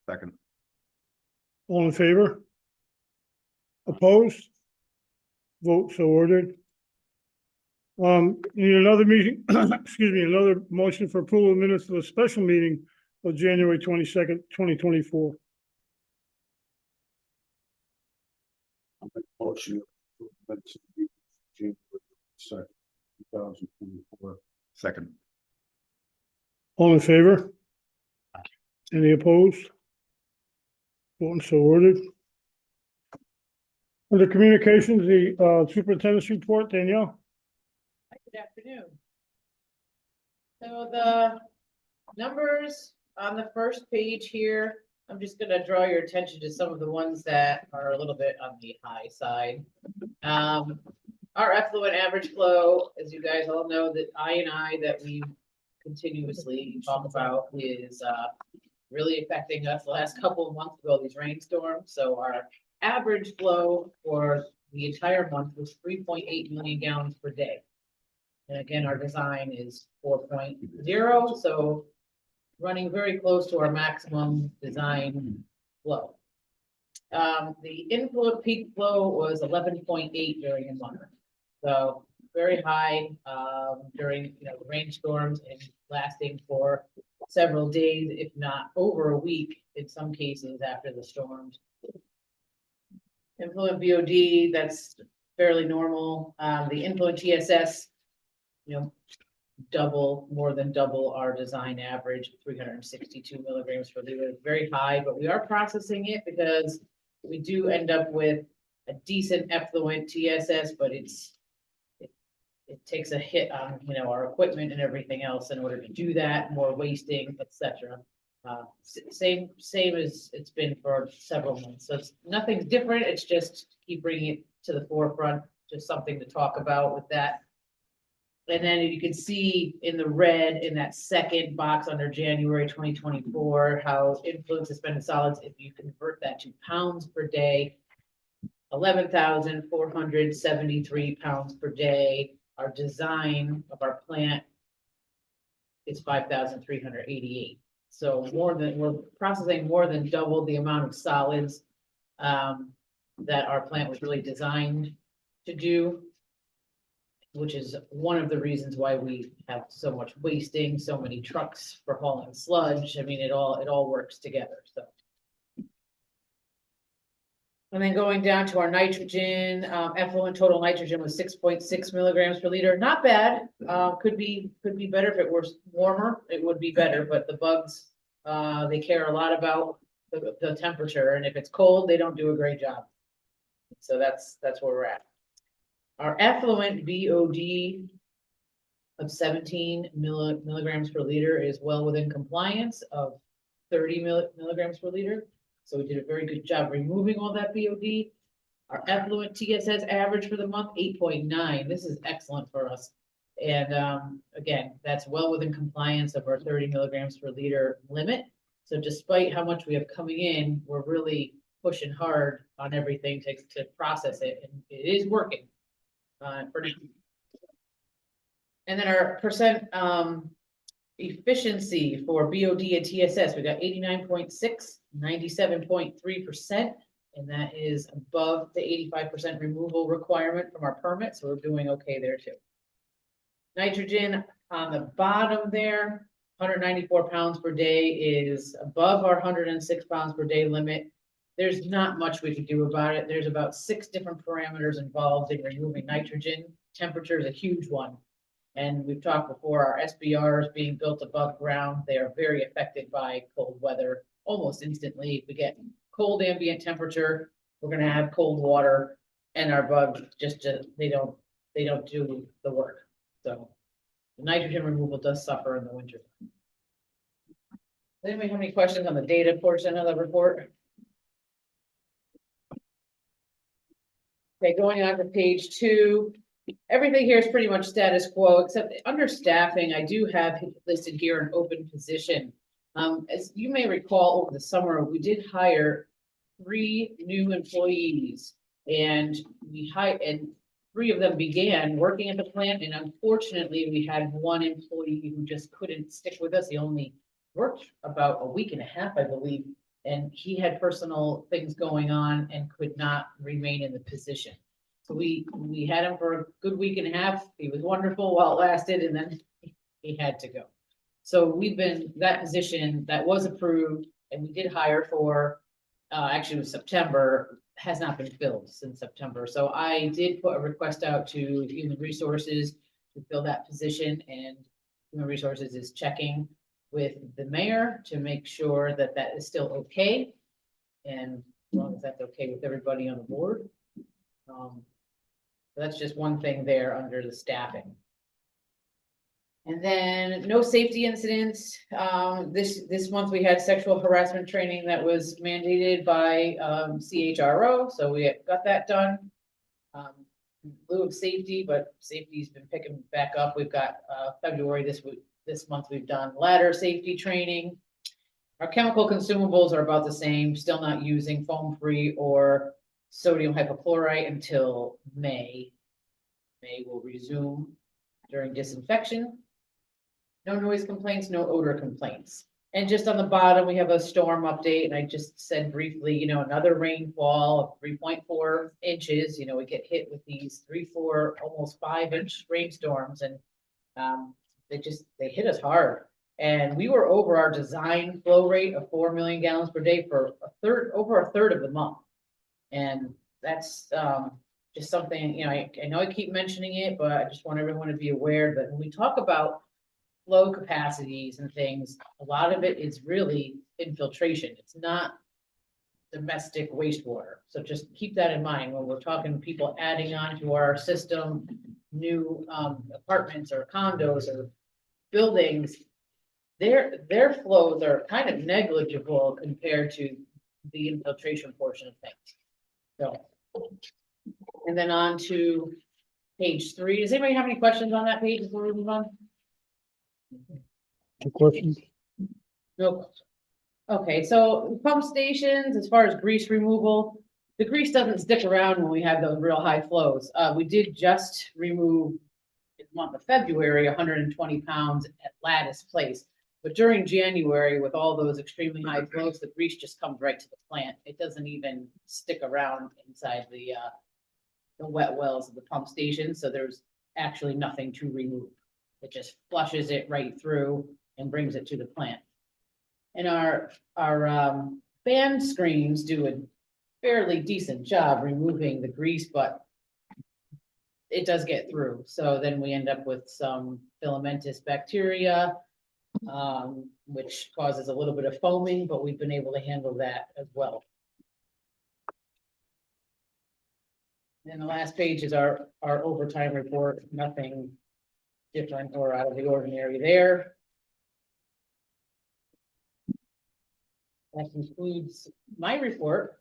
Second. All in favor? Opposed? Vote so ordered. Need another meeting, excuse me, another motion for approval of minutes for the special meeting of January 22nd, 2024. Motion. 2024. Second. All in favor? Any opposed? Voting so ordered. Under communications, the superintendent's report, Danielle. Good afternoon. So the numbers on the first page here, I'm just gonna draw your attention to some of the ones that are a little bit on the high side. Our effluent average flow, as you guys all know, that that we continuously talk about is really affecting us the last couple of months with all these rainstorms. So our average flow for the entire month was 3.8 million gallons per day. And again, our design is 4.0, so running very close to our maximum design flow. The influent peak flow was 11.8 during the month. So very high during the rainstorms and lasting for several days, if not over a week in some cases after the storms. Influent BOD, that's fairly normal. The influent TSS, more than double our design average, 362 milligrams per liter, very high, but we are processing it because we do end up with a decent effluent TSS, but it takes a hit on, our equipment and everything else in order to do that, more wasting, etc. Same as it's been for several months. So nothing's different. It's just keep bringing it to the forefront, just something to talk about with that. And then you can see in the red in that second box under January 2024, how influent suspended solids, if you convert that to pounds per day, 11,473 pounds per day. Our design of our plant is 5,388. So we're processing more than double the amount of solids that our plant was really designed to do, which is one of the reasons why we have so much wasting, so many trucks for hauling sludge. I mean, it all works together, so. And then going down to our nitrogen, effluent total nitrogen was 6.6 milligrams per liter. Not bad. Could be better if it were warmer. It would be better, but the bugs, they care a lot about the temperature, and if it's cold, they don't do a great job. So that's where we're at. Our effluent BOD of 17 milligrams per liter is well within compliance of 30 milligrams per liter. So we did a very good job removing all that BOD. Our effluent TSS average for the month, 8.9. This is excellent for us. And again, that's well within compliance of our 30 milligrams per liter limit. So despite how much we have coming in, we're really pushing hard on everything to process it. And it is working for now. And then our percent efficiency for BOD and TSS, we got 89.6, 97.3%, and that is above the 85% removal requirement from our permit, so we're doing okay there too. Nitrogen on the bottom there, 194 pounds per day is above our 106 pounds per day limit. There's not much we can do about it. There's about 6 different parameters involved in removing nitrogen. Temperature is a huge one. And we've talked before, our SBRs being built above ground, they are very affected by cold weather almost instantly. If we get cold ambient temperature, we're going to have cold water, and our bugs they don't do the work. So the nitrogen removal does suffer in the winter. Does anybody have any questions on the data portion of the report? Okay, going on to page 2. Everything here is pretty much status quo, except under staffing, I do have listed here an open position. As you may recall, over the summer, we did hire 3 new employees, and three of them began working at the plant, and unfortunately, we had one employee who just couldn't stick with us. He only worked about a week and a half, I believe, and he had personal things going on and could not remain in the position. So we had him for a good week and a half. He was wonderful while it lasted, and then he had to go. So that position that was approved, and we did hire for, actually it was September, has not been filled since September. So I did put a request out to Human Resources to fill that position, and Human Resources is checking with the mayor to make sure that that is still okay. And as long as that's okay with everybody on the board. That's just one thing there under the staffing. And then no safety incidents. This month we had sexual harassment training that was mandated by CHRO, so we got that done. In lieu of safety, but safety's been picking back up. We've got February this month we've done ladder safety training. Our chemical consumables are about the same, still not using foam-free or sodium hypochlorite until May. May will resume during disinfection. No noise complaints, no odor complaints. And just on the bottom, we have a storm update, and I just said briefly, another rainfall of 3.4 inches. We get hit with these 3, 4, almost 5-inch rainstorms, and they hit us hard. And we were over our design flow rate of 4 million gallons per day for over a third of the month. And that's just something, I know I keep mentioning it, but I just want everyone to be aware that when we talk about flow capacities and things, a lot of it is really infiltration. It's not domestic wastewater. So just keep that in mind when we're talking people adding on to our system, new apartments or condos or buildings. Their flows are kind of negligible compared to the infiltration portion of things. So, and then on to page 3. Does anybody have any questions on that page before we move on? Any questions? Nope. Okay, so pump stations, as far as grease removal, the grease doesn't stick around when we have those real high flows. We did just remove in the month of February 120 pounds at Lattice Place. But during January, with all those extremely high flows, the grease just comes right to the plant. It doesn't even stick around inside the wet wells of the pump station. So there's actually nothing to remove. It just flushes it right through and brings it to the plant. And our band screens do a fairly decent job removing the grease, but it does get through. So then we end up with some filamentous bacteria, which causes a little bit of foaming, but we've been able to handle that as well. And the last page is our overtime report. Nothing different or out of the ordinary there. That concludes my report.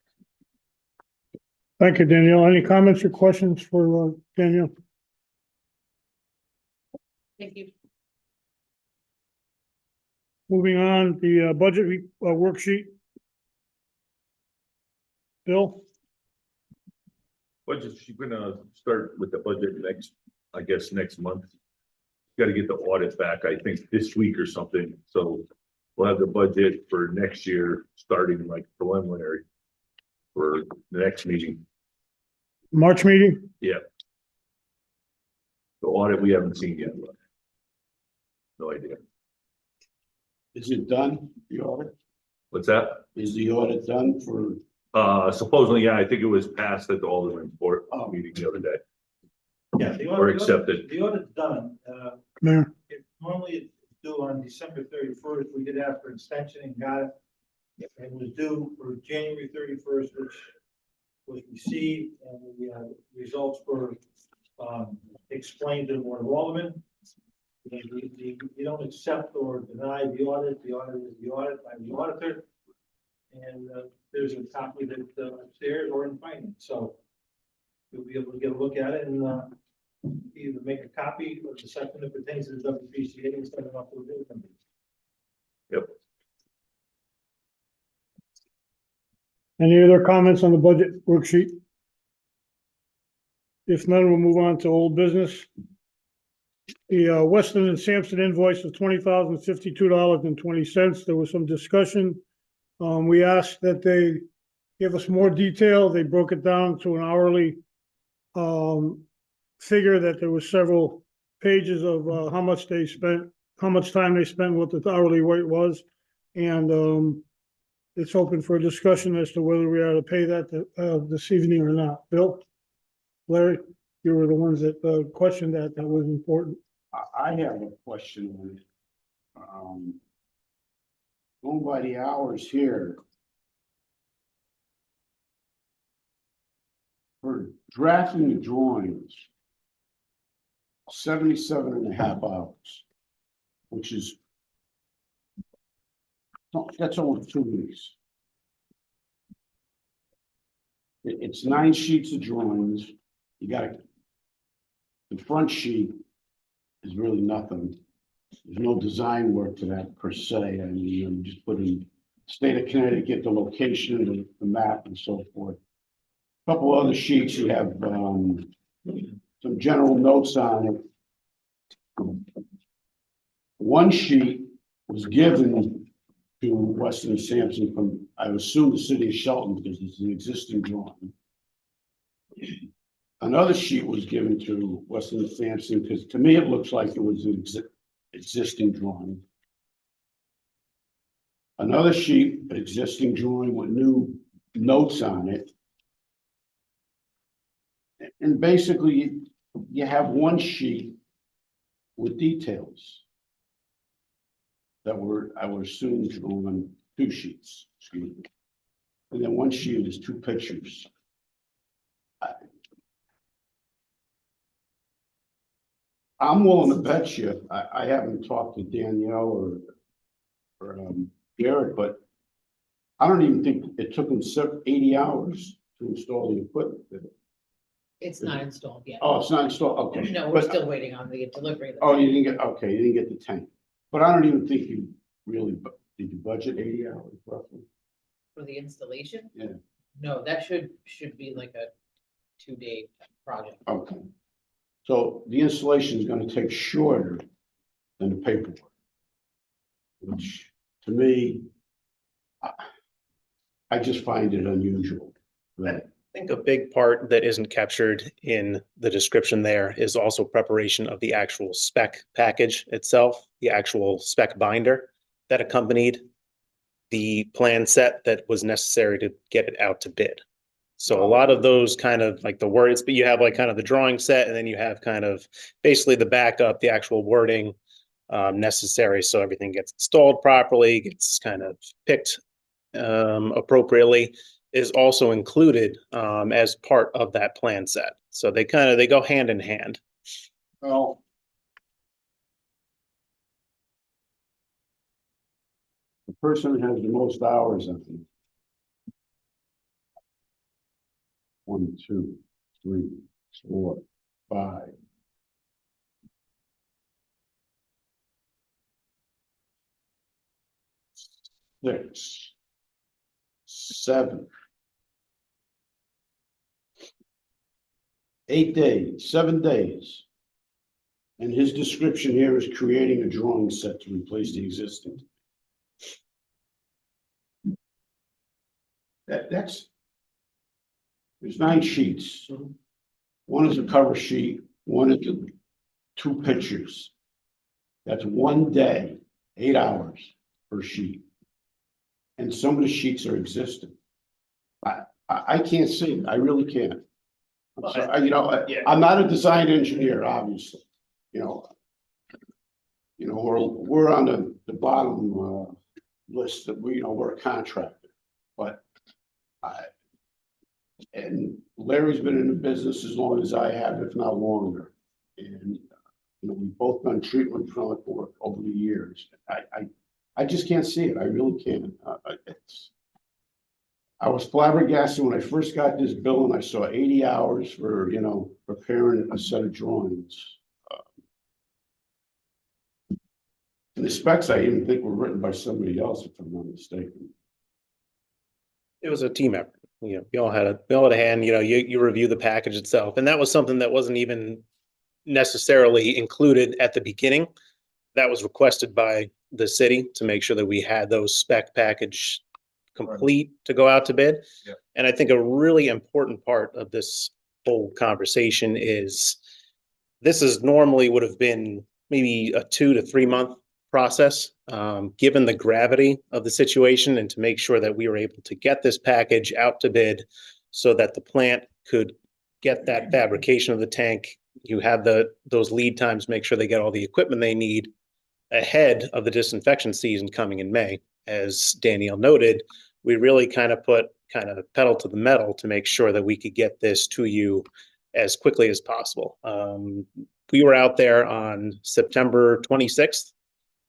Thank you, Danielle. Any comments or questions for Danielle? Thank you. Moving on, the budget worksheet. Bill? Budget, you're gonna start with the budget next month. Got to get the audit back, I think this week or something, so we'll have the budget for next year starting like preliminary for the next meeting. March meeting? Yeah. The audit we haven't seen yet. No idea. Is it done, the audit? What's that? Is the audit done for, Supposedly, yeah, I think it was passed at the Alderman's board meeting the other day. Yeah, the Or audit, accepted. the audit's done. Mayor? Normally it's due on December 31st. We did ask for an extension and got it. It was due for January 31st, which was received, and the results were explained to the Board of Aldermen. You don't accept or deny the audit. The audit is the audit by the auditor. And there's a copy that upstairs or in finance. So you'll be able to get a look at it and either make a copy of the section that pertains to the WPCA and send it off to the bill company. Yep. Any other comments on the budget worksheet? If none, we'll move on to old business. The Weston and Sampson invoice of $20,052.20. There was some discussion. We asked that they give us more detail. They broke it down to an hourly figure, that there was several pages of how much they spent, how much time they spent, what the hourly rate was. And it's open for a discussion as to whether we ought to pay that this evening or not. Bill? Larry? You were the ones that questioned that. That was important. I have a question on it. Going by the hours here. For drafting the drawings. 77.5 hours. Which is. That's almost 2 weeks. It's 9 sheets of drawings. You gotta. The front sheet is really nothing. There's no design work to that per se. I mean, you just put in state of Connecticut, the location, the map and so forth. A couple other sheets, you have some general notes on it. One sheet was given to Weston and Sampson from, I assume, the city of Shelton, because it's an existing drawing. Another sheet was given to Weston and Sampson, because to me, it looks like it was an existing drawing. Another sheet, an existing drawing with new notes on it. And basically, you have one sheet with details that were, I would assume, on 2 sheets, excuse me. And then one sheet is 2 pictures. I'm willing to bet you, I haven't talked to Danielle or Garrett, but I don't even think it took them 80 hours to install the equipment. It's not installed yet. Oh, it's not installed, okay. No, we're But- still waiting on the delivery. of the Oh, you didn't get, okay, you didn't get the tank. But I don't even think you really, did you budget 80 hours roughly? For the installation? Yeah. No, that should be like a 2-day project. Okay. So the installation is gonna take shorter than the paperwork. Which, to me, I just find it unusual. That, I think a big part that isn't captured in the description there is also preparation of the actual spec package itself, the actual spec binder that accompanied the plan set that was necessary to get it out to bid. So a lot of those kind of like the words, but you have like kind of the drawing set, and then you have kind of basically the backup, the actual wording necessary, so everything gets installed properly, gets kind of picked appropriately, is also included as part of that plan set. So they go hand in hand. well. The person that has the most hours, I think. 1, 2, 3, 4, 5. 6, 7. 8 days, 7 days. And his description here is creating a drawing set to replace the existing. That's. There's 9 sheets. One is a cover sheet, one is 2 pictures. That's 1 day, 8 hours per sheet. And some of the sheets are existing. I can't see it. I really can't. I'm sorry, I'm not a design engineer, obviously, we're on the bottom list that we're a contractor, but and Larry's been in the business as long as I have, if not longer. And, we've both done treatment front work over the years. I just can't see it. I really can't. I was flabbergasted when I first got this bill and I saw 80 hours for, preparing a set of drawings. And the specs I even think were written by somebody else, if I'm not mistaken. It was a team effort. We all had a hand, you review the package itself. And that was something that wasn't even necessarily included at the beginning. That was requested by the city to make sure that we had those spec package complete to go out to bid. Yeah. And I think a really important part of this whole conversation is this is normally would have been maybe a 2 to 3 month process, given the gravity of the situation, and to make sure that we were able to get this package out to bid so that the plant could get that fabrication of the tank. You have those lead times, make sure they get all the equipment they need ahead of the disinfection season coming in May. As Danielle noted, we really kind of put pedal to the metal to make sure that we could get this to you as quickly as possible. We were out there on September 26th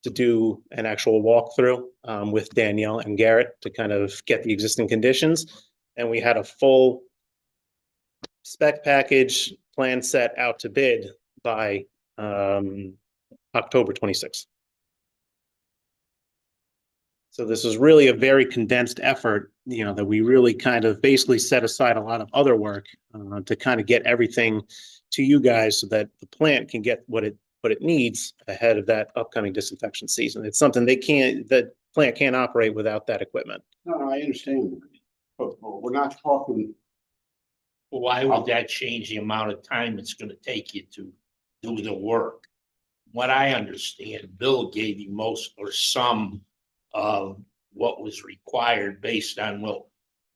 to do an actual walkthrough with Danielle and Garrett to kind of get the existing conditions. And we had a full spec package plan set out to bid by October 26th. So this is really a very condensed effort, that we really kind of basically set aside a lot of other work to kind of get everything to you guys so that the plant can get what it needs ahead of that upcoming disinfection season. It's something the plant can't operate without that equipment. No, I understand, but we're not talking, Why would that change the amount of time it's gonna take you to do the work? What I understand, Bill gave you most or some of what was required based on what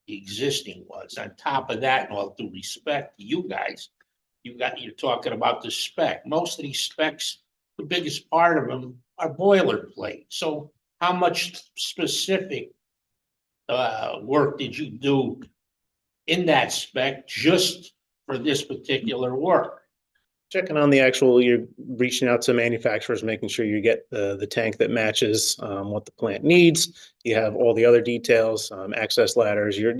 the existing was. On top of that, and all due respect to you guys, you're talking about the spec. Most of these specs, the biggest part of them are boilerplate. So how much specific work did you do in that spec just for this particular work? Checking on you're reaching out to manufacturers, making sure you get the tank that matches what the plant needs. You have all the other details, access ladders. You're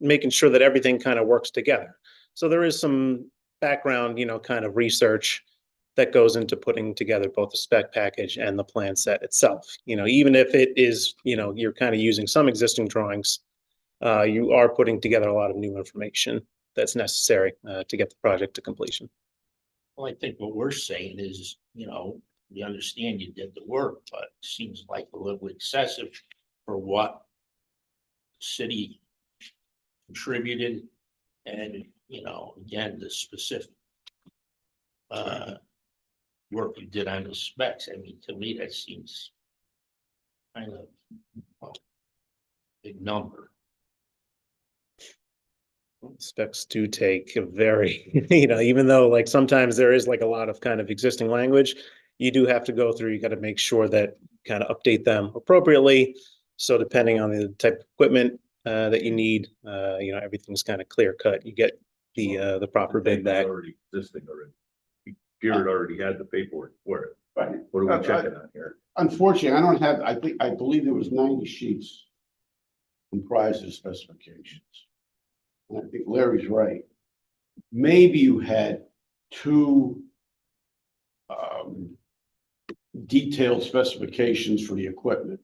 making sure that everything kind of works together. So there is some background, kind of research that goes into putting together both the spec package and the plan set itself. Even if it is, you're kind of using some existing drawings, you are putting together a lot of new information that's necessary to get the project to completion. Well, I think what we're saying is, we understand you did the work, but it seems like a little excessive for what the city contributed. And, again, the specific work you did on the specs. I mean, to me, that seems kind of big number. Specs do take a very, even though like sometimes there is like a lot of kind of existing language, you do have to go through, you got to make sure that kind of update them appropriately. So depending on the type of equipment that you need, everything's kind of clear cut. You get the proper bid back. Already existing already. Garrett already had the paperwork for it. right? What are we checking on here? Unfortunately, I don't have, I believe there was 90 sheets comprised of specifications. And I think Larry's right. Maybe you had 2 detailed specifications for the equipment.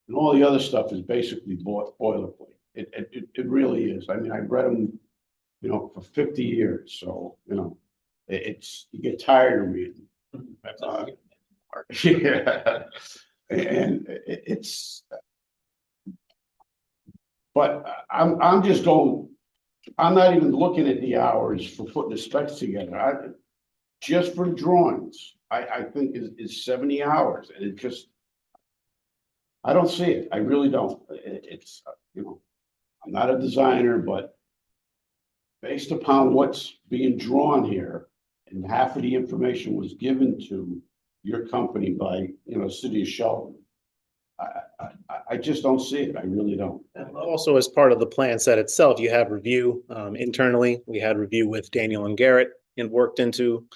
And all the other stuff is basically boilerplate. It really is. I mean, I've read them, for 50 years. So, it's, you get tired of reading. Yeah. And it's, but I'm just going, I'm not even looking at the hours for putting the specs together. Just for drawings, I think is 70 hours, and it just, I don't see it. I really don't. It's, I'm not a designer, but based upon what's being drawn here, and half of the information was given to your company by, City of Shelton. I just don't see it. I really don't. And also, as part of the plan set itself, you have review internally. We had review with Daniel and Garrett and worked into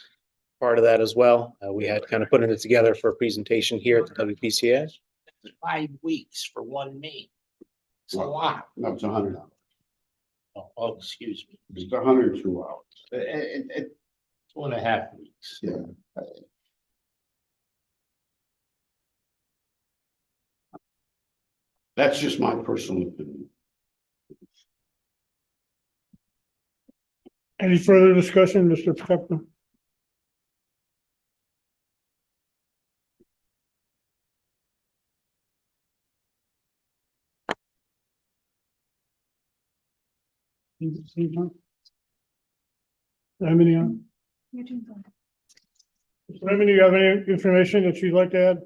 part of that as well. We had kind of putting it together for a presentation here at the WPCA. 5 weeks for one meet. It's a lot. No, it's 100 hours. Oh, excuse me, It's 102 hours. 2.5 weeks. Yeah. That's just my personal opinion. Any further discussion, Mr. Pepper? Emily, Emily, you have any information that you'd like to add?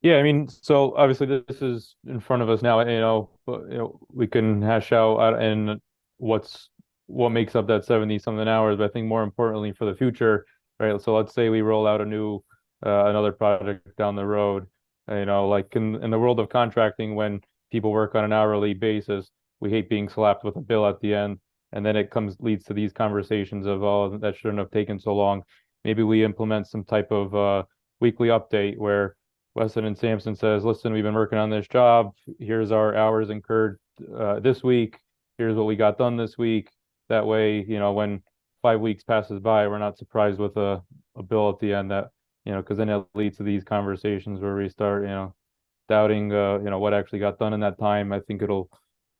Yeah, I mean, so obviously this is in front of us now, but we can hash out and what makes up that 70 something hours, but I think more importantly for the future, right? So let's say we roll out a new another project down the road, like in the world of contracting, when people work on an hourly basis, we hate being slapped with a bill at the end, and then it leads to these conversations of, oh, that shouldn't have taken so long. Maybe we implement some type of weekly update where Weston and Sampson says, listen, we've been working on this job. Here's our hours incurred this week. Here's what we got done this week. That way, when 5 weeks passes by, we're not surprised with a bill at the end that, because then it leads to these conversations where we start, doubting, what actually got done in that time. I think it'll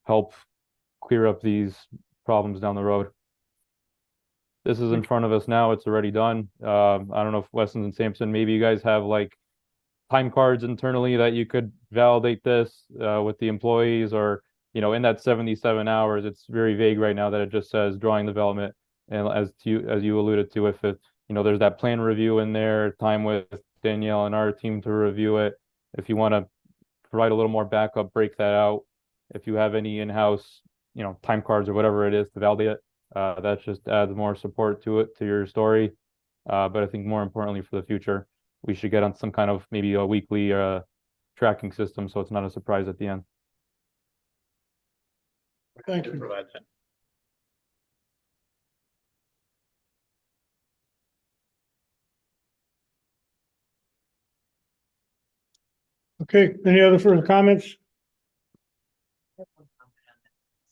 help clear up these problems down the road. This is in front of us now. It's already done. I don't know if Weston and Sampson, maybe you guys have like time cards internally that you could validate this with the employees, or in that 77 hours, it's very vague right now that it just says drawing development. And as you alluded to, if it there's that plan review in there, time with Danielle and our team to review it. If you want to provide a little more backup, break that out. If you have any in-house time cards or whatever it is to validate it, that just adds more support to your story. But I think more importantly for the future, we should get on some kind of maybe a weekly tracking system so it's not a surprise at the end. Thank you. Provide that. Okay, any other further comments?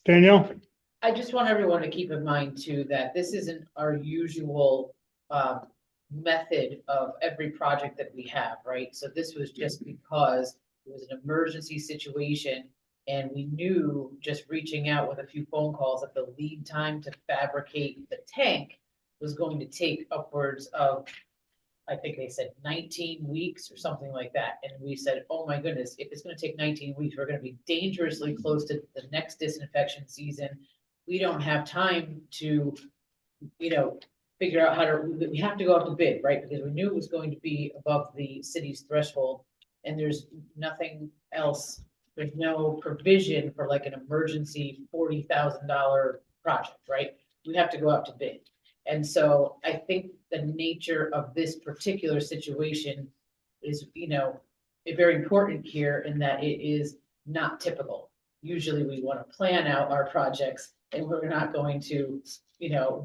Danielle? I just want everyone to keep in mind too, that this isn't our usual, method of every project that we have, right? So this was just because it was an emergency situation. And we knew just reaching out with a few phone calls that the lead time to fabricate the tank was going to take upwards of, I think they said 19 weeks or something like that. And we said, oh my goodness, if it's gonna take 19 weeks, we're gonna be dangerously close to the next disinfection season. We don't have time to, figure out how to, we have to go out to bid, right? Because we knew it was going to be above the city's threshold. And there's nothing else, there's no provision for like an emergency $40,000 project, right? We have to go out to bid. And so I think the nature of this particular situation is, very important here in that it is not typical. Usually we want to plan out our projects and we're not going to,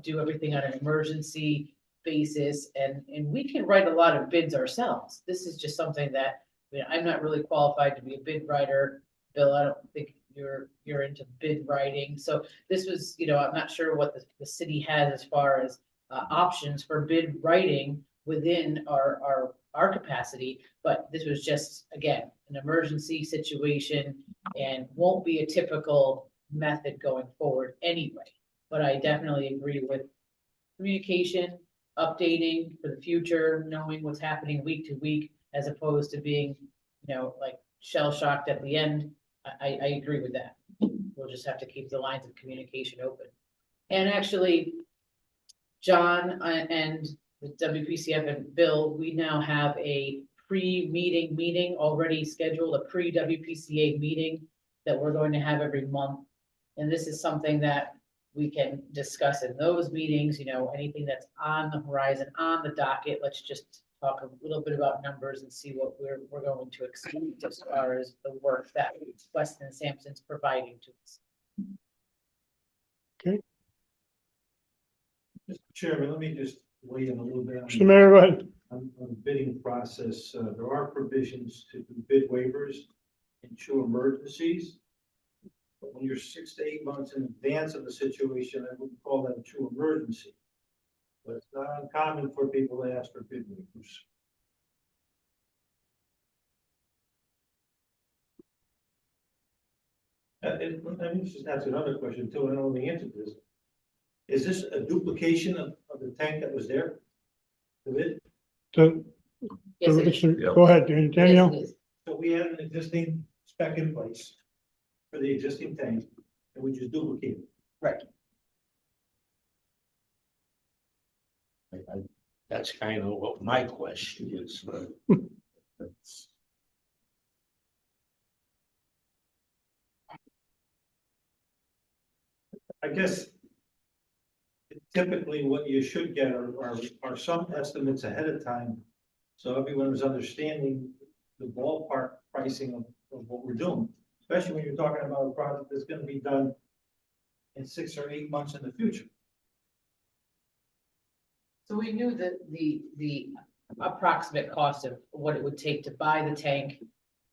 do everything on an emergency basis. And we can write a lot of bids ourselves. This is just something that, I'm not really qualified to be a bid writer. Bill, I don't think you're into bid writing. So this was, I'm not sure what the city has as far as options for bid writing within our capacity, but this was just, again, an emergency situation and won't be a typical method going forward anyway. But I definitely agree with communication, updating for the future, knowing what's happening week to week, as opposed to being, like shell shocked at the end. I agree with that. We'll just have to keep the lines of communication open. And actually, John and the WPCF and Bill, we now have a meeting already scheduled, a pre-WPCA meeting that we're going to have every month. And this is something that we can discuss in those meetings, anything that's on the horizon, on the docket. Let's just talk a little bit about numbers and see what we're going to expect as far as the work that Weston Sampson's providing to us. Mr. Chairman, let me just weigh in a little bit Mr. Mayor, go ahead. on the bidding process. There are provisions to do bid waivers in true emergencies. But when you're 6 to 8 months in advance of the situation, I wouldn't call that a true emergency. But it's not uncommon for people to ask for bid waivers. Let me just ask another question too, I don't know the answer to this. Is this a duplication of the tank that was there? The bid? So, Yes, it is. go ahead, Danielle. Yes, it is. So we had an existing spec in place for the existing tank, and we just duplicated. Right. That's kind of what my question is. I guess typically what you should get are some estimates ahead of time. So everyone is understanding the ballpark pricing of what we're doing, especially when you're talking about a project that's gonna be done in 6 or 8 months in the future. So we knew that the approximate cost of what it would take to buy the tank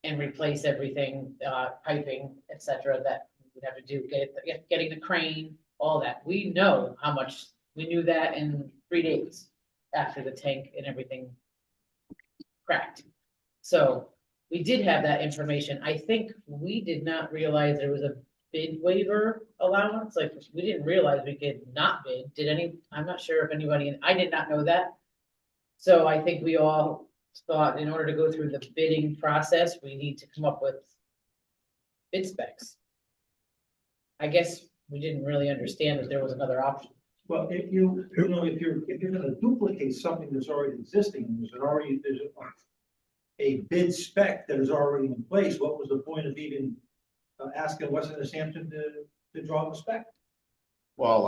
and replace everything, piping, et cetera, that we'd have to do, getting the crane, all that. We know how much, we knew that in 3 days after the tank and everything cracked. So we did have that information. I think we did not realize there was a bid waiver allowance, like, we didn't realize we could not bid, I'm not sure if anybody, I did not know that. So I think we all thought in order to go through the bidding process, we need to come up with bid specs. I guess we didn't really understand that there was another option. Well, if if you're gonna duplicate something that's already existing, and there's a bid spec that is already in place, what was the point of even asking Western Sampson to draw the spec? Well,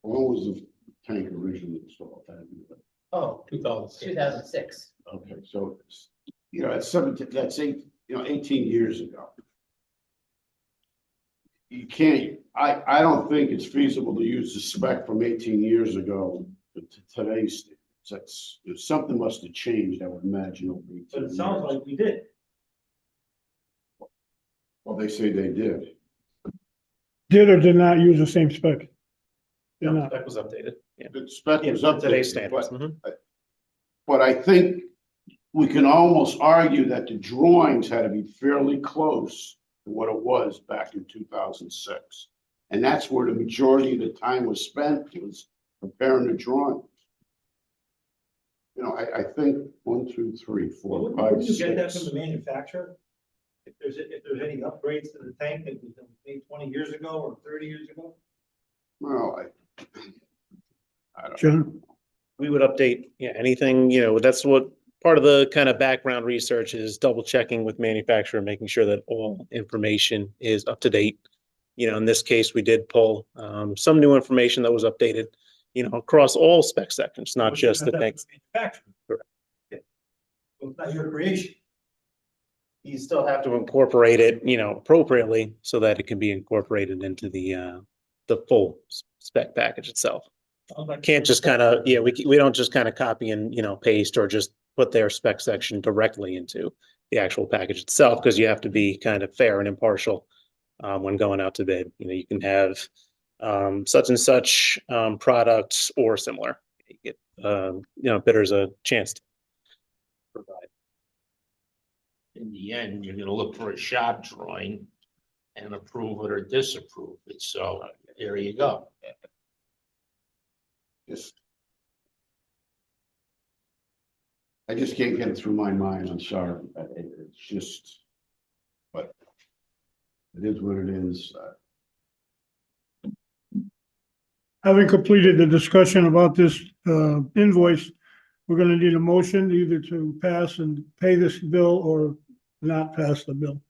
when was the tank originally installed? Oh, 2006. Okay, so, that's 17, that's 18 years ago. You can't, I don't think it's feasible to use the spec from 18 years ago to today's standards. Something must have changed, I would imagine, over 18 But it sounds years. like we did. Well, they say they did. Did or did not use the same spec? Did Yeah, not. Spec was updated. Yeah. The spec Yeah, was up today's standards. Mhm. But I think we can almost argue that the drawings had to be fairly close to what it was back in 2006. And that's where the majority of the time was spent, was preparing the drawings. I think 1, 2, 3, 4, Wouldn't 5, you get that 6. from the manufacturer? If there's any upgrades to the tank that was made 20 years ago or 30 years ago? Well, I don't know. John? We would update, anything, that's what part of the kind of background research is, double checking with manufacturer, making sure that all information is up to date. In this case, we did pull some new information that was updated, across all spec sections, not But you just got the that things. from the manufacturer. Correct. Yeah. Well, it's not your creation. You still have to incorporate it, appropriately so that it can be incorporated into the full spec package itself. Sounds like- Can't just kind of, we don't just kind of copy and, paste or just put their spec section directly into the actual package itself, because you have to be kind of fair and impartial when going out to bid. You can have such and such products or similar. You get, bidders a chance to provide. In the end, you're gonna look for a shop drawing and approve it or disapprove it. So there you go. I just can't get it through my mind, I'm sorry. It's just, but it is what it is. Having completed the discussion about this invoice, we're gonna need a motion either to pass and pay this bill or not pass the bill.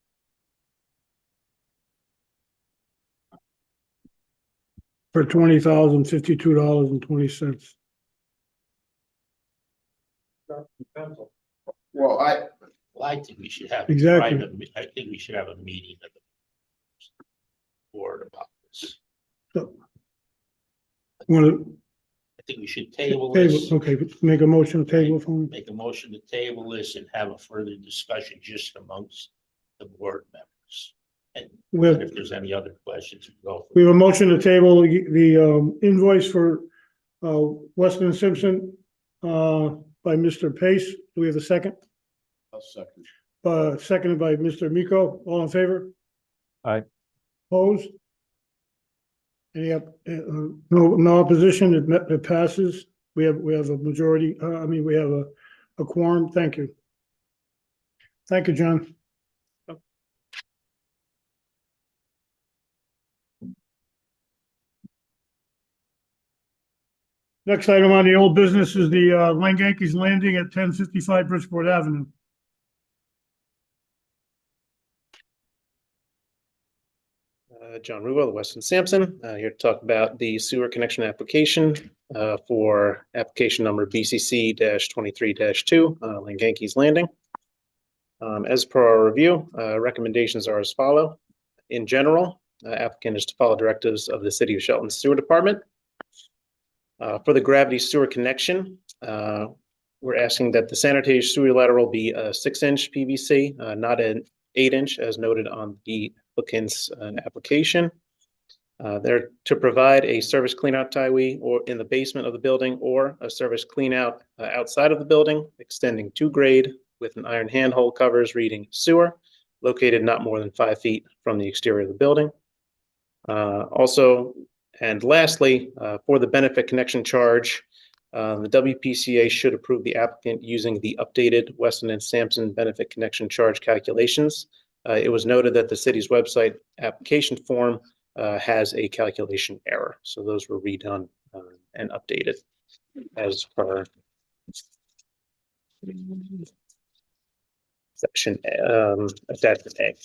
For $20,052.20. Pencil. Well, Well, I think we should have. Exactly. I think we should have a meeting of the board about this. Want I think we should table to this, table, okay, make a motion to table from, make a motion to table this and have a further discussion just amongst the board members. And we have, if there's any other questions, we go. we have a motion to table the invoice for Weston and Simpson by Mr. Pace. Do we have a second? I'll second. Seconded by Mr. Miko. All in favor? Aye. Opposed? No opposition, it passes. We have a majority, we have a quorum. Thank you. Thank you, John. Next item on the old business is the Yankees Landing at 1055 Bridgeport Avenue. John Rubo, Weston Sampson, here to talk about the sewer connection application for application number BCC 23-2, Yankees Landing. As per our review, recommendations are as follow. In general, applicant is to follow directives of the City of Shelton Sewer Department. For the gravity sewer connection, we're asking that the sanitary sewer lateral be a 6-inch PVC, not an 8-inch as noted on the applicant's application. They're to provide a service cleanout tieway or in the basement of the building or a service cleanout outside of the building, extending to grade with an iron handhold covers reading sewer, located not more than 5 feet from the exterior of the building. Also, and lastly, for the benefit connection charge, the WPCA should approve the applicant using the updated Weston and Sampson benefit connection charge calculations. It was noted that the city's website application form has a calculation error. So those were redone and updated as per section attachment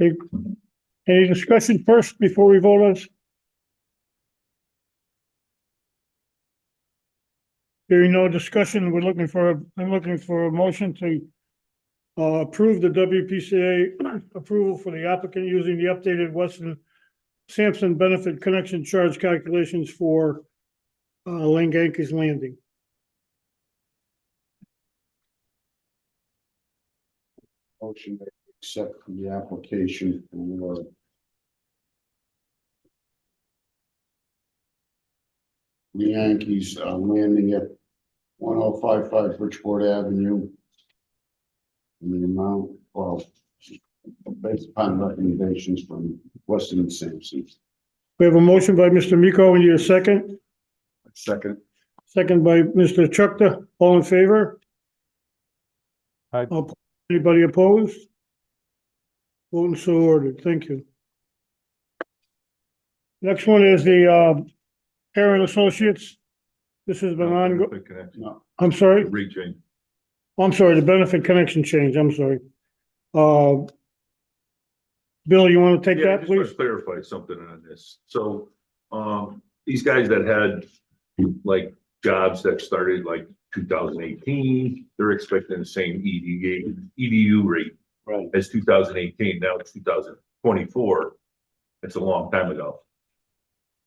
A. Any discussion first before we vote on this? Hearing no discussion, I'm looking for a motion to approve the WPCA approval for the applicant using the updated Weston Sampson benefit connection charge calculations for Yankees Landing. Motion to accept the application for the Yankees landing at 1055 Bridgeport Avenue. In the amount of, based upon recommendations from Weston and Sampson. We have a motion by Mr. Miko, and you a second? Second. Second by Mr. Chukta. All in favor? Aye. Anybody opposed? Voting so ordered. Thank you. Next one is the Aaron Associates. This has been ongoing. No, I'm sorry. Reaching. I'm sorry, the benefit connection change. I'm sorry. Bill, you want to take Yeah, I that, just want please? to clarify something on this. So, these guys that had like jobs that started like 2018, they're expecting the same EDU rate right. as 2018. Now it's 2024. It's a long time ago.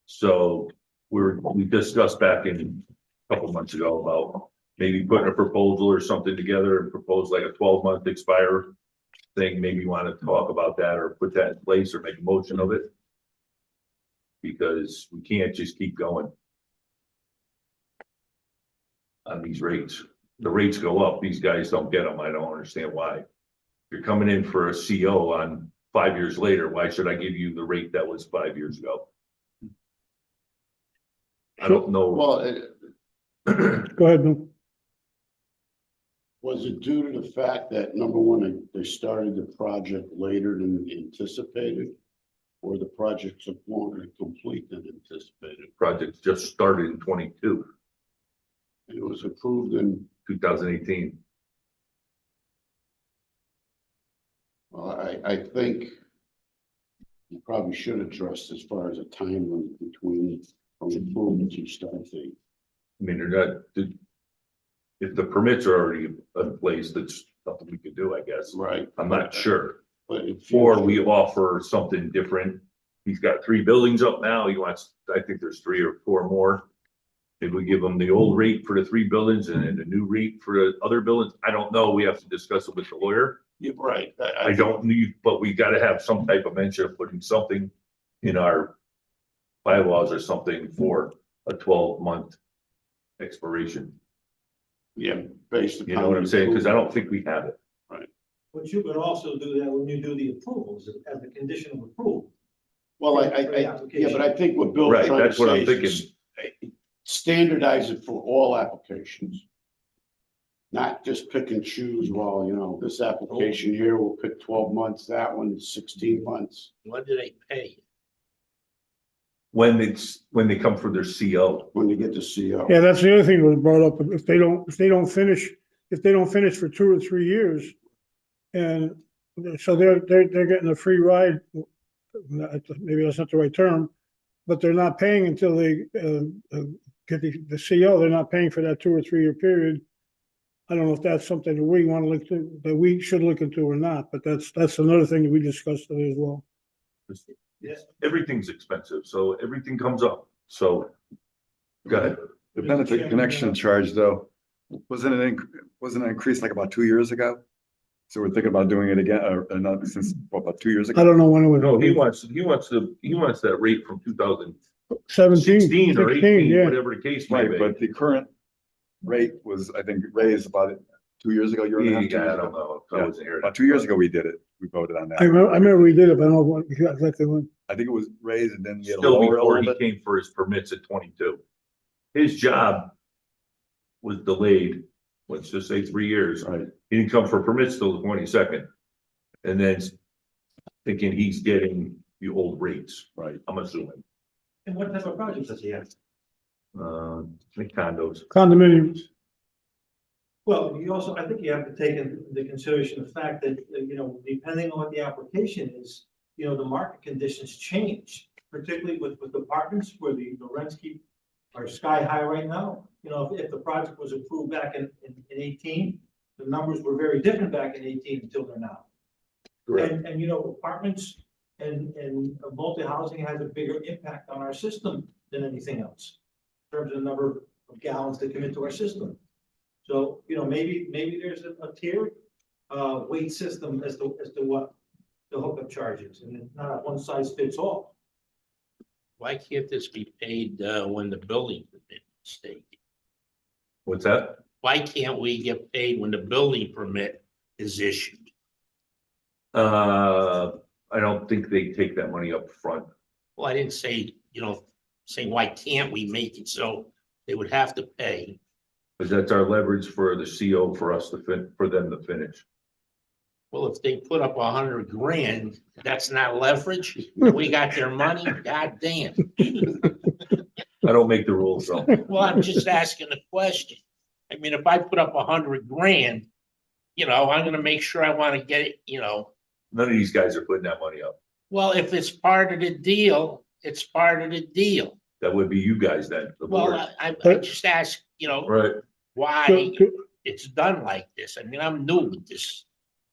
So we discussed back in a couple months ago about maybe putting a proposal or something together and propose like a 12-month expire thing. Maybe you want to talk about that or put that in place or make a motion of it. Because we can't just keep going on these rates. The rates go up, these guys don't get them. I don't understand why. You're coming in for a CO on 5 years later. Why should I give you the rate that was 5 years ago? I don't know. Well, Go ahead, Bill. was it due to the fact that, number one, they started the project later than anticipated? Or the project took longer to complete than anticipated? Project just started in 22, It was approved in, 2018. well, I think you probably should address as far as a time limit between from approval to start date. I mean, they're not, if the permits are already in place, that's something we could do, I guess. Right. I'm not sure. But it Or feels- we offer something different. He's got 3 buildings up now. He wants, I think there's 3 or 4 more. If we give him the old rate for the 3 buildings and then the new rate for the other buildings, I don't know. We have to discuss it with the lawyer. You're right. I don't need, but we gotta have some type of mention of putting something in our bylaws or something for a 12-month expiration. Yeah, based upon. You know what I'm saying? Because I don't think we have it. Right. But you could also do that when you do the approvals, as a condition of approval. Well, yeah, but I think what Bill's Right, trying to that's what I'm say is standardize it for all applications. Not just pick and choose, well, you know, this application here will pick 12 months, that one 16 months. What do they pay? when they come for their CO. When they get the CO. Yeah, that's the other thing that was brought up. If they don't finish for 2 or 3 years. And so they're getting a free ride. Maybe that's not the right term, but they're not paying until they get the CO. They're not paying for that 2 or 3 year period. I don't know if that's something that we want to look to, that we should look into or not, but that's another thing that we discussed today as well. Yes. Everything's expensive, so everything comes up, so. Go ahead. The benefit connection charge though, wasn't it increased like about 2 years ago? So we're thinking about doing it again, or not since, what, about 2 years I ago? don't know when it was. No, he wants that rate from 17, 2016 or 16, 18, yeah. whatever the case might Right, be. but the current rate was, I think, raised about 2 years ago, year and a half, 2 Yeah, I years don't ago. know, I wasn't here. About 2 years ago, we did it. We voted on that. I remember we did it, but I don't know what exactly when. I think it was raised and then we had to Still lower it a before little he bit. came for his permits at 22. His job was delayed, let's just say 3 years. Right. He didn't come for permits till the 22nd. And then thinking he's getting the old rates, Right. I'm assuming. And what type of projects does he have? I think condos. Condominiums. Well, you also, I think you have to take into consideration the fact that, you know, depending on what the application is, you know, the market conditions change, particularly with apartments where the rents are sky high right now. You know, if the project was approved back in 18, the numbers were very different back in 18 until they're now. And, you know, apartments and multi-housing has a bigger impact on our system than anything else. In terms of the number of gallons that come into our system. So, you know, maybe there's a tiered weight system as to what the hookup charge is, and it's not a one size fits all. Why can't this be paid when the building permit is taken? What's that? Why can't we get paid when the building permit is issued? I don't think they take that money up front. Well, I didn't say, you know, saying why can't we make it so they would have to pay? Because that's our leverage for the CO for us for them to finish. Well, if they put up $100,000, that's not leverage. We got their money. God damn. I don't make the rules, so. Well, I'm just asking a question. I mean, if I put up $100,000, you know, I'm gonna make sure I want to get it, you know. None of these guys are putting that money up. Well, if it's part of the deal, it's part of the deal. That would be you guys then, the board. Well, I just ask, you know, Right. why it's done like this. I mean, I'm new with this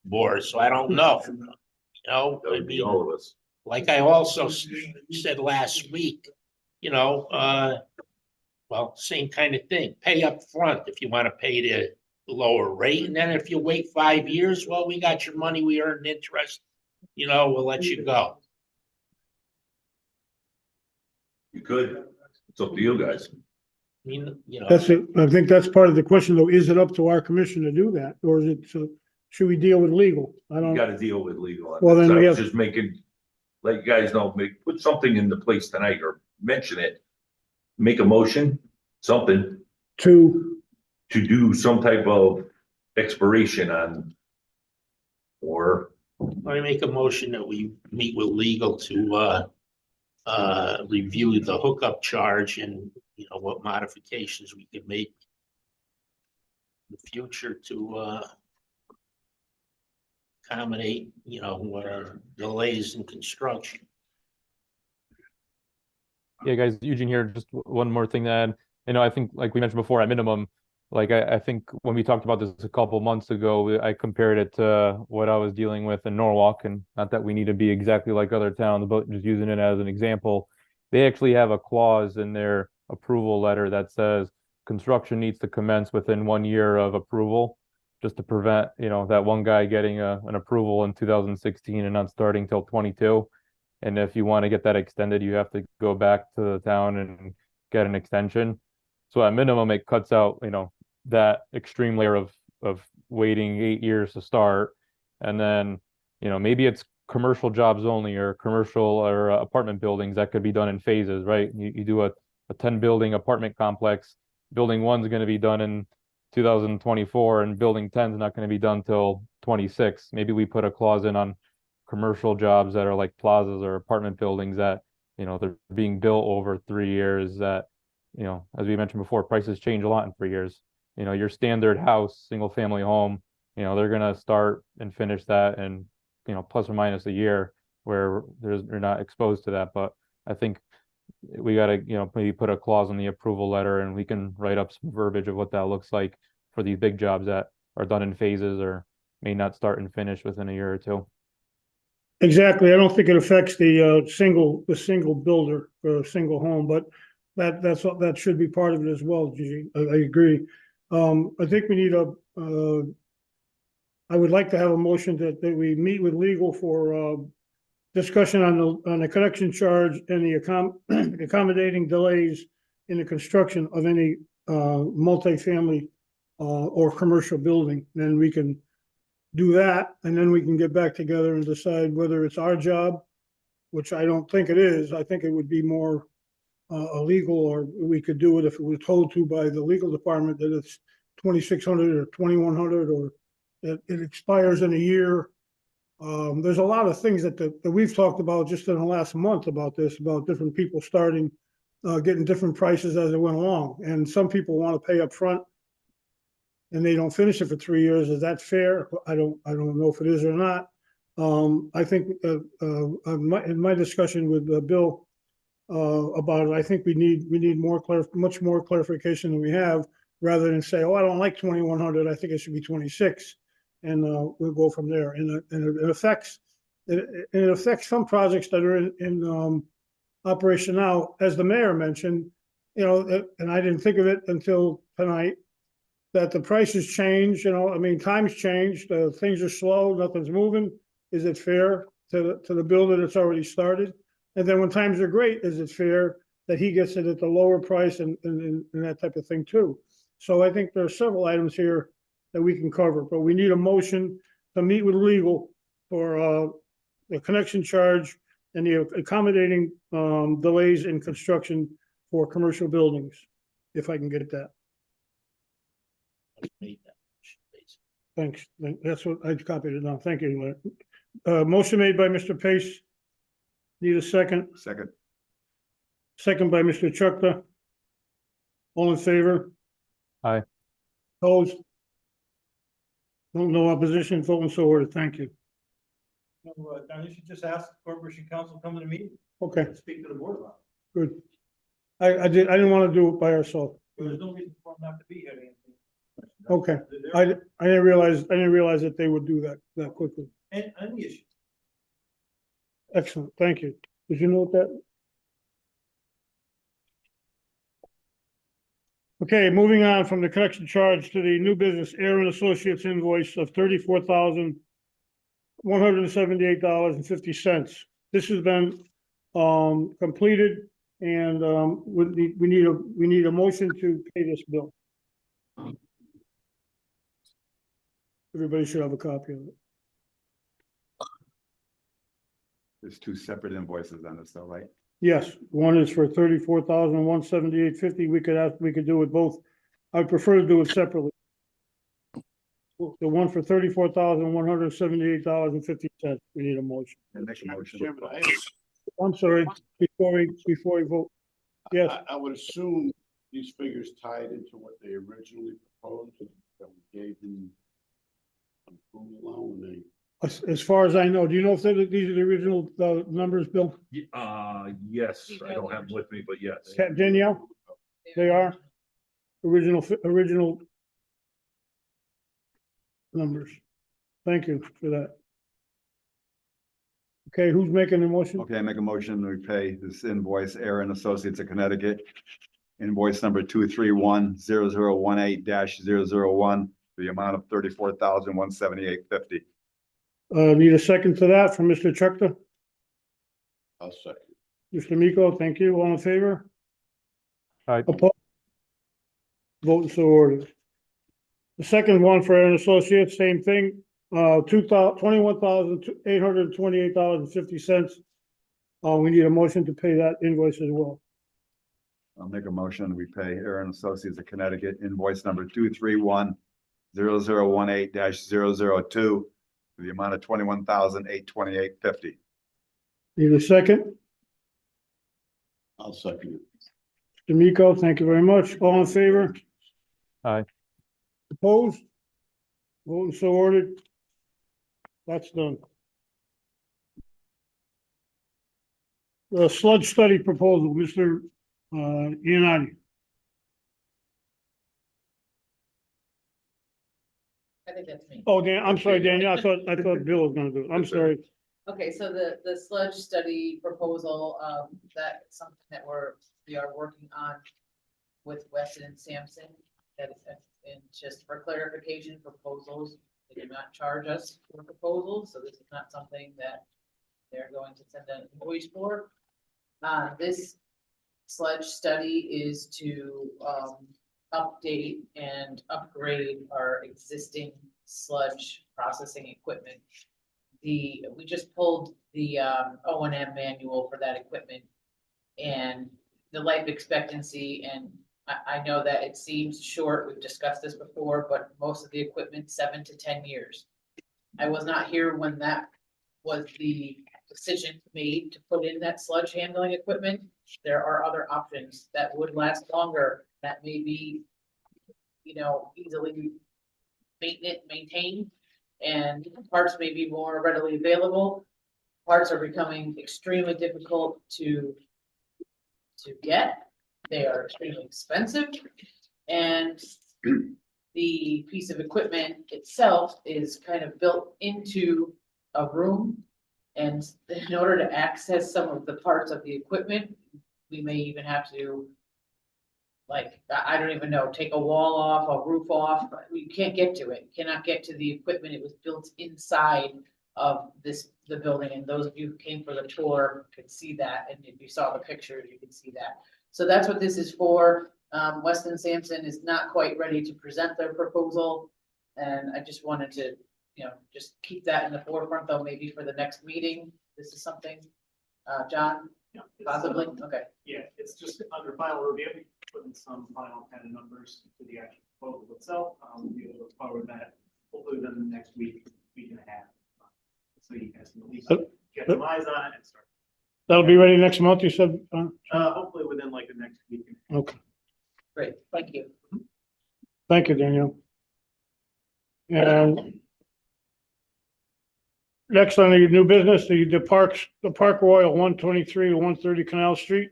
board, so I don't know. You know, That I would be mean, all of us. like I also said last week, you know, well, same kind of thing. Pay up front if you want to pay the lower rate. And then if you wait 5 years, well, we got your money, we earned interest, you know, we'll let you go. You could. It's up to you guys. I mean, you know, That's it. I think that's part of the question though. Is it up to our commission to do that? Or is it, should we deal with legal? I You don't, gotta deal with legal. on Well, this. then I we was have- just making, let you guys know, put something into place tonight or mention it. Make a motion, something to, to do some type of expiration on. Or I make a motion that we meet with legal to review the hookup charge and, you know, what modifications we could make in the future to accommodate, you know, what are delays in construction. Yeah, guys, Eugene here, just one more thing to add. You know, I think like we mentioned before, at minimum, like I think when we talked about this a couple months ago, I compared it to what I was dealing with in Norwalk, and not that we need to be exactly like other towns, but just using it as an example. They actually have a clause in their approval letter that says construction needs to commence within 1 year of approval, just to prevent, you know, that one guy getting an approval in 2016 and not starting till 22. And if you want to get that extended, you have to go back to the town and get an extension. So at minimum, it cuts out, you know, that extreme layer of waiting 8 years to start. And then, maybe it's commercial jobs only or commercial or apartment buildings that could be done in phases, right? You do a 10 building apartment complex. Building 1's going to be done in 2024 and building 10 is not going to be done till 26. Maybe we put a clause in on commercial jobs that are like plazas or apartment buildings that, they're being built over 3 years that, as we mentioned before, prices change a lot in 3 years. Your standard house, single family home, they're gonna start and finish that in, plus or minus a year where you're not exposed to that. But I think we gotta, maybe put a clause in the approval letter and we can write up some verbiage of what that looks like for these big jobs that are done in phases or may not start and finish within a year or two. Exactly. I don't think it affects the single builder or a single home, but that should be part of it as well, Gigi. I agree. I think we need I would like to have a motion that we meet with legal for discussion on the connection charge and the accommodating delays in the construction of any multifamily or commercial building. Then we can do that, and then we can get back together and decide whether it's our job, which I don't think it is. I think it would be more illegal, or we could do it if we were told to by the legal department that it's 2,600 or 2,100, or that it expires in a year. There's a lot of things that we've talked about just in the last month about this, about different people starting, getting different prices as it went along. And some people want to pay up front and they don't finish it for 3 years. Is that fair? I don't know if it is or not. I think in my discussion with Bill about it, I think we need much more clarification than we have, rather than say, oh, I don't like 2,100. I think it should be 26, and we'll go from there. And it affects some projects that are in operation now, as the mayor mentioned. And I didn't think of it until tonight, that the prices change. I mean, times change, things are slow, nothing's moving. Is it fair to the builder that's already started? And then when times are great, is it fair that he gets it at the lower price and that type of thing too? So I think there are several items here that we can cover, but we need a motion to meet with legal for the connection charge and the accommodating delays in construction for commercial buildings, if I can get that. Thanks. That's what I copied it down. Thank you. Motion made by Mr. Pace. Need a second? Second. Second by Mr. Chukka. All in favor? Aye. Opposed? No opposition, voting so ordered. Thank you. Don, you should just ask the Corporation Council to come to the meeting. Okay, And speak to the board about good. I didn't want to do it by ourselves. it. There's no reason for them not to be here. to answer. Okay. They're- I didn't realize that they would do that quickly. Any issue. Excellent, thank you. Did you note that? Okay, moving on from the connection charge to the new business Aaron Associates invoice of $34,178.50. This has been completed, and we need a motion to pay this bill. Everybody should have a copy of it. There's two separate invoices on this though, right? Yes, one is for $34,178.50. We could do it both. I'd prefer to do it separately. The one for $34,178.50. We need a motion. And make a motion. Chairman, I'm sorry, before we vote. Yes, I would assume these figures tied into what they originally proposed, that we gave them approval on when they. as far as I know, do you know if these are the original numbers, Bill? Yes, I don't have them with me, but yes. Danielle, they are original numbers. Thank you for that. Okay, who's making the motion? Okay, I make a motion to pay this invoice, Aaron Associates of Connecticut. Invoice number 2310018-001, the amount of $34,178.50. Need a second to that from Mr. Chukta? I'll second. Mr. Miko, thank you. All in favor? Aye. Opposed? Voting so ordered. The second one for Aaron Associates, same thing, $21,828.50. We need a motion to pay that invoice as well. I'll make a motion. We pay Aaron Associates of Connecticut invoice number 2310018-002 for the amount of $21,828.50. Need a second? I'll second it. D'Amico, thank you very much. All in favor? Aye. Opposed? Voting so ordered. That's done. The sludge study proposal, Mr. Iannotti. I think that's me. Oh, Dan, I'm sorry, Daniel. I thought Bill was gonna do it. I'm sorry. Okay, so the sludge study proposal, that's something that we are working on with Weston and Sampson. That is, and just for clarification, proposals, they do not charge us for proposals, so this is not something that they're going to send an invoice for. This sludge study is to, update and upgrade our existing sludge processing equipment. We just pulled the O&M manual for that equipment and the life expectancy, and I know that it seems short, we've discussed this before, but most of the equipment, 7 to 10 years. I was not here when that was the decision made to put in that sludge handling equipment. There are other options that would last longer, that may be, easily maintained, and parts may be more readily available. Parts are becoming extremely difficult to get. They are extremely expensive, and the piece of equipment itself is kind of built into a room. And in order to access some of the parts of the equipment, we may even have to, like, I don't even know, take a wall off, a roof off. You can't get to it. You cannot get to the equipment. It was built inside of the building, and those of you who came for the tour could see that, and if you saw the pictures, you can see that. So that's what this is for. Weston Sampson is not quite ready to present their proposal, and I just wanted to, just keep that in the forefront, though, maybe for the next meeting. This is something, John, Yeah, possibly, okay. Yeah, it's just under final review, putting some final kind of numbers to the actual proposal itself. We'll be able to cover that hopefully within the next week and a half. So you guys can at least get some eyes on it and start. That'll be ready next month, you said? Hopefully within like the next week. Okay, Great, thank you. thank you, Daniel. And next on the new business, the Park Royal, 123 to 130 Canal Street,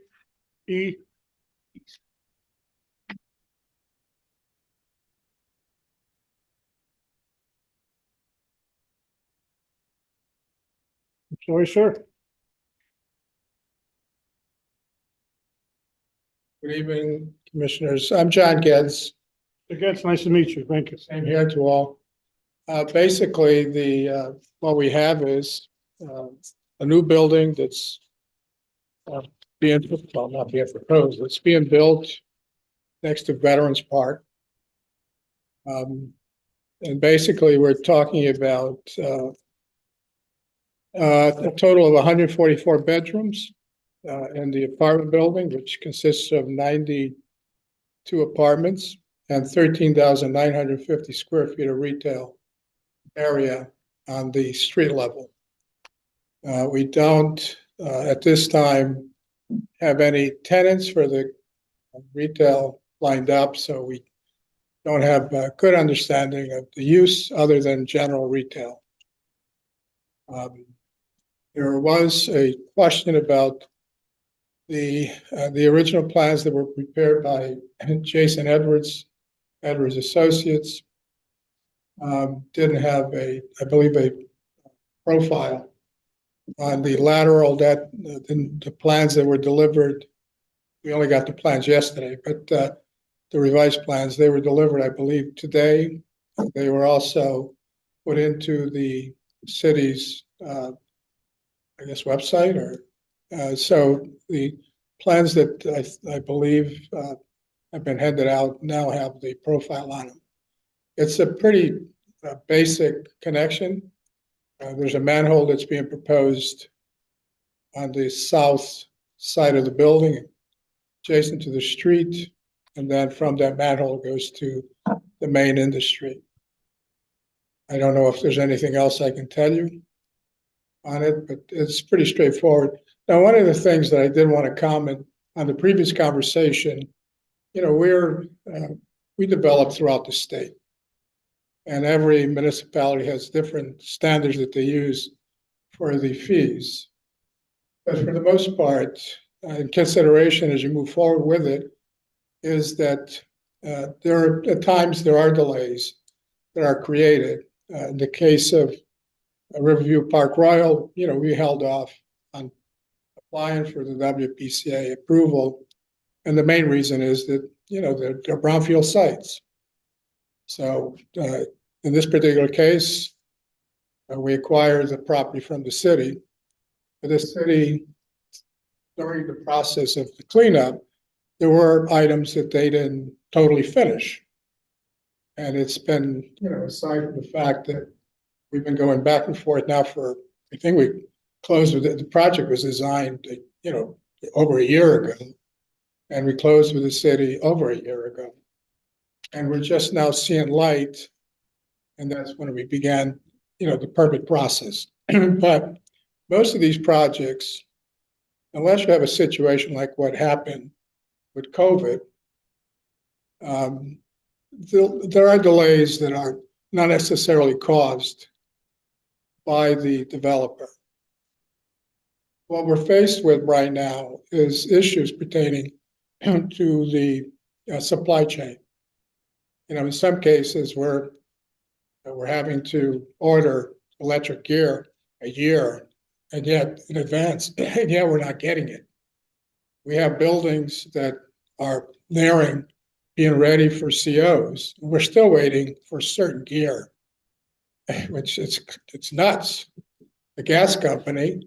E. Sorry, sir. Good evening, Commissioners. I'm John Geddes. Again, it's nice to meet you. Thank you. Same here to all. Basically, what we have is a new building that's not being proposed. It's being built next to Veterans Park. And basically, we're talking about a total of 144 bedrooms in the apartment building, which consists of 92 apartments and 13,950 square feet of retail area on the street level. We don't, at this time, have any tenants for the retail lined up, so we don't have a good understanding of the use other than general retail. There was a question about the original plans that were prepared by Jason Edwards Associates. Didn't have I believe, a profile on the lateral that the plans that were delivered. We only got the plans yesterday, but the revised plans, they were delivered, I believe, today. They were also put into the city's, I guess, website, or so the plans that I believe have been handed out now have the profile on them. It's a pretty basic connection. There's a manhole that's being proposed on the south side of the building, adjacent to the street. And then from that manhole goes to the main industry. I don't know if there's anything else I can tell you on it, but it's pretty straightforward. Now, one of the things that I did want to comment on the previous conversation, we develop throughout the state. And every municipality has different standards that they use for the fees. But for the most part, in consideration as you move forward with it, is that at times there are delays that are created. In the case of Riverview Park Royal, we held off on applying for the WPCA approval. And the main reason is that, they're brownfield sites. So in this particular case, we acquired the property from the city. But the city, during the process of the cleanup, there were items that they didn't totally finish. And it's been, aside from the fact that we've been going back and forth now I think we closed with it. The project was designed, over a year ago. And we closed with the city over a year ago. And we're just now seeing light. And that's when we began, the permit process. But most of these projects, unless you have a situation like what happened with COVID, there are delays that are not necessarily caused by the developer. What we're faced with right now is issues pertaining to the supply chain. In some cases we're having to order electric gear a year and yet in advance, and yet we're not getting it. We have buildings that are nearing being ready for COs. We're still waiting for certain gear, which it's nuts. The gas company,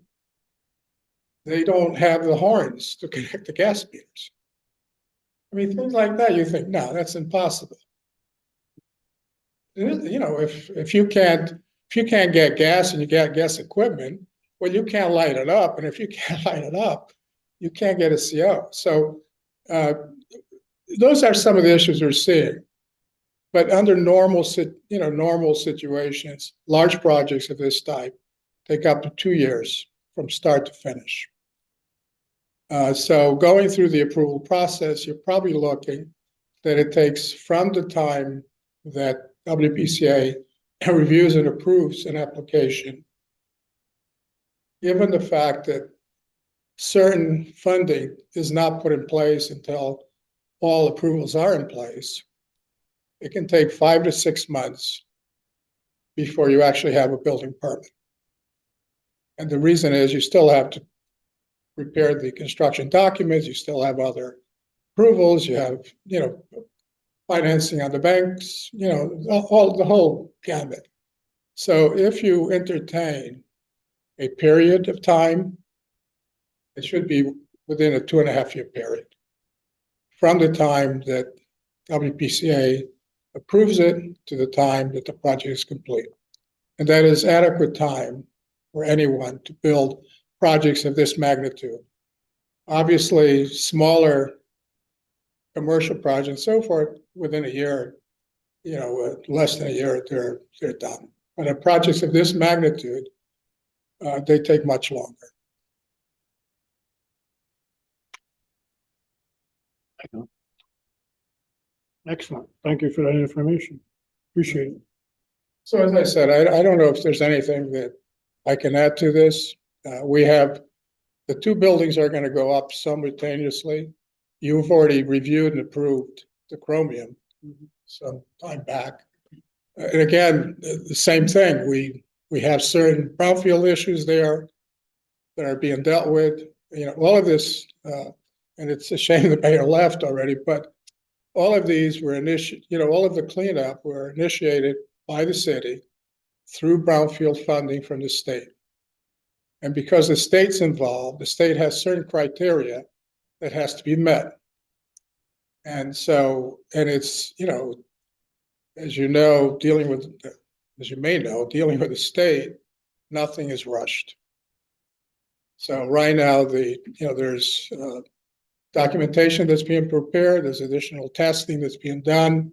they don't have the horns to connect the gas meters. I mean, things like that, you think, no, that's impossible. If you can't get gas and you get gas equipment, well, you can't light it up. And if you can't light it up, you can't get a CO. So those are some of the issues we're seeing. But under normal situations, large projects of this type take up to 2 years from start to finish. So going through the approval process, you're probably looking that it takes from the time that WPCA reviews and approves an application, given the fact that certain funding is not put in place until all approvals are in place, it can take 5 to 6 months before you actually have a building permit. And the reason is you still have to prepare the construction documents, you still have other approvals, you have, financing on the banks, the whole gamut. So if you entertain a period of time, it should be within a 2.5-year period from the time that WPCA approves it to the time that the project is complete. And that is adequate time for anyone to build projects of this magnitude. Obviously, smaller commercial projects, so forth, within a year, less than a year, they're done. But projects of this magnitude, they take much longer. Excellent. Thank you for that information. Appreciate it. So as I said, I don't know if there's anything that I can add to this. We have the 2 buildings are going to go up simultaneously. You've already reviewed and approved the Chromium some time back. And again, the same thing. We have certain brownfield issues there that are being dealt with. All of this, and it's a shame the mayor left already, but all of these were all of the cleanup were initiated by the city through brownfield funding from the state. And because the state's involved, the state has certain criteria that has to be met. And so, and it's, as dealing with as you may know, dealing with the state, nothing is rushed. So right now, there's documentation that's being prepared, there's additional testing that's being done.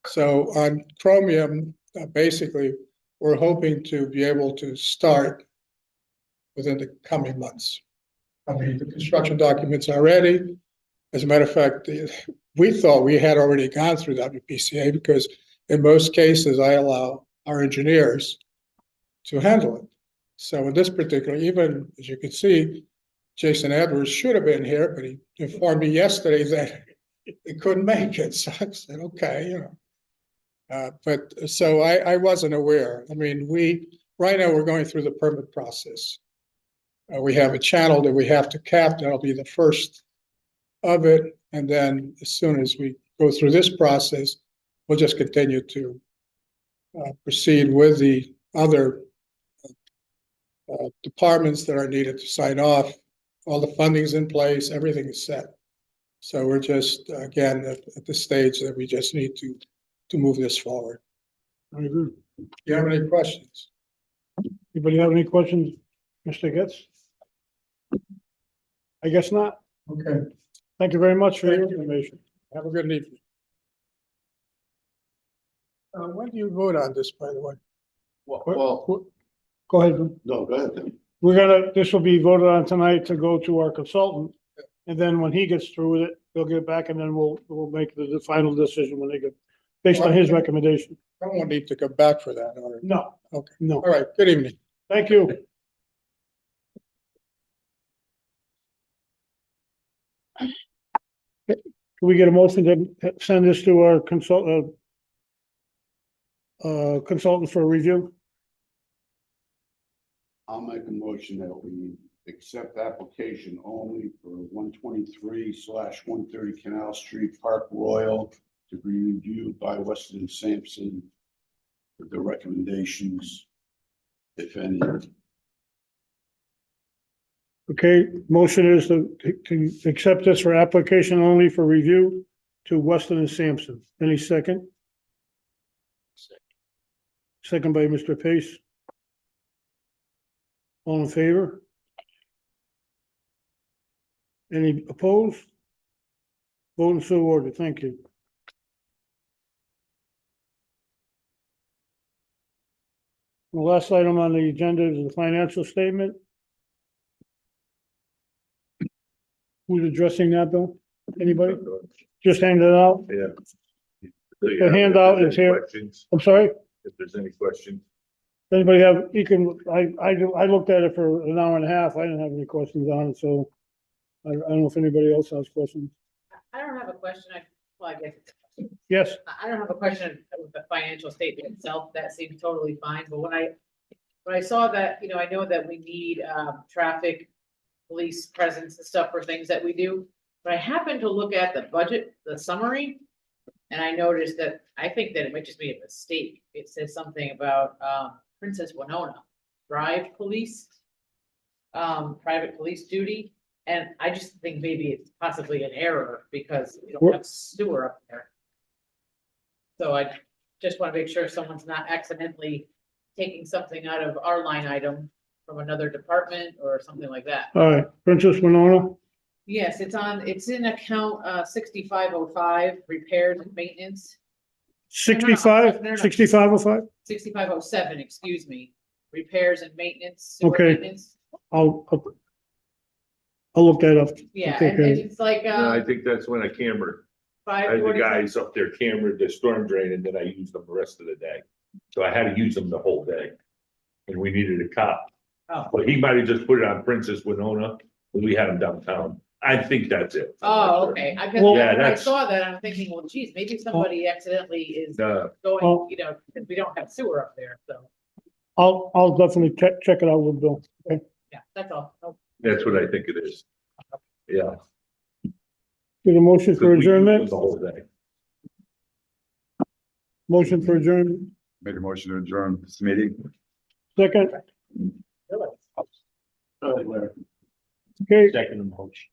So on Chromium, basically, we're hoping to be able to start within the coming months. I mean, the construction documents are ready. As a matter of fact, we thought we had already gone through WPCA because in most cases, I allow our engineers to handle it. So in this particular, even as you can see, Jason Edwards should have been here, but he informed me yesterday that he couldn't make it. So I said, okay, but so I wasn't aware. I mean, right now we're going through the permit process. We have a channel that we have to cap. That'll be the first of it. And then as soon as we go through this process, we'll just continue to proceed with the other departments that are needed to sign off. All the funding's in place, everything is set. So we're just, again, at the stage that we just need to move this forward. I agree. Do you have any questions? Anybody have any questions, Mr. Getz? I guess not. Okay, Thank you very much for your Thank you. information. have a good evening. When do you vote on this, by the way? Well, Go ahead. Lou. no, go ahead then. This will be voted on tonight to go to our consultant. And then when he gets through with it, they'll get it back and then we'll make the final decision when they get, based on his recommendation. I don't need to go back for that, or, No, okay, no. all right, good evening. Thank you. Can we get a motion to send this to our consultant for review? I'll make a motion that we accept application only for 123/130 Canal Street, Park Royal, to be reviewed by Weston and Sampson with the recommendations, if any. Okay, motion is to accept this for application only for review to Weston and Sampson. Any second? Second by Mr. Pace. All in favor? Any opposed? Vote and so ordered. Thank you. The last item on the agenda is the financial statement. Who's addressing that, Bill? Anybody? Just hand it out? Yeah. The handout is here. Questions, I'm sorry? if there's any questions. Anybody have, I looked at it for an hour and a half. I didn't have any questions on it, so I don't know if anybody else has questions. I don't have a question. Well, I guess, Yes, I don't have a question with the financial statement itself. That seems totally fine. But when I saw that, I know that we need, traffic, police presence and stuff for things that we do. But I happened to look at the budget, the summary, and I noticed that, I think that it might just be a mistake. It says something about, Princess Winona, drive police, private police duty. And I just think maybe it's possibly an error because we don't have sewer up there. So I just want to make sure someone's not accidentally taking something out of our line item from another department or something like that. all right, Princess Winona, Yes, it's in account 6505, repairs and maintenance, 65, no. 6505? 6507, excuse me, repairs and maintenance. sewer Okay. maintenance. I'll look that up. Yeah, Okay, and good. it's like, I think that's when I cambered. I had the 547. guys up there cambered the storm drain and then I used them the rest of the day. So I had to use them the whole day. And we needed a cop. Oh. But he might have just put it on Princess Winona, when we had him downtown. I think that's it. I'm not Oh, sure. okay, Well- when Yeah, I that's- saw that, I'm thinking, well, geez, maybe somebody accidentally is No, Oh. going, because we don't have sewer up there, so, I'll definitely check it out with Bill. Okay. yeah, that's all. Oh, that's what I think it is. Yeah. Get a motion 'cause for we used them adjournment, the whole day. motion for adjournment, Make a motion to adjourn this meeting. second, really? okay, Second motion.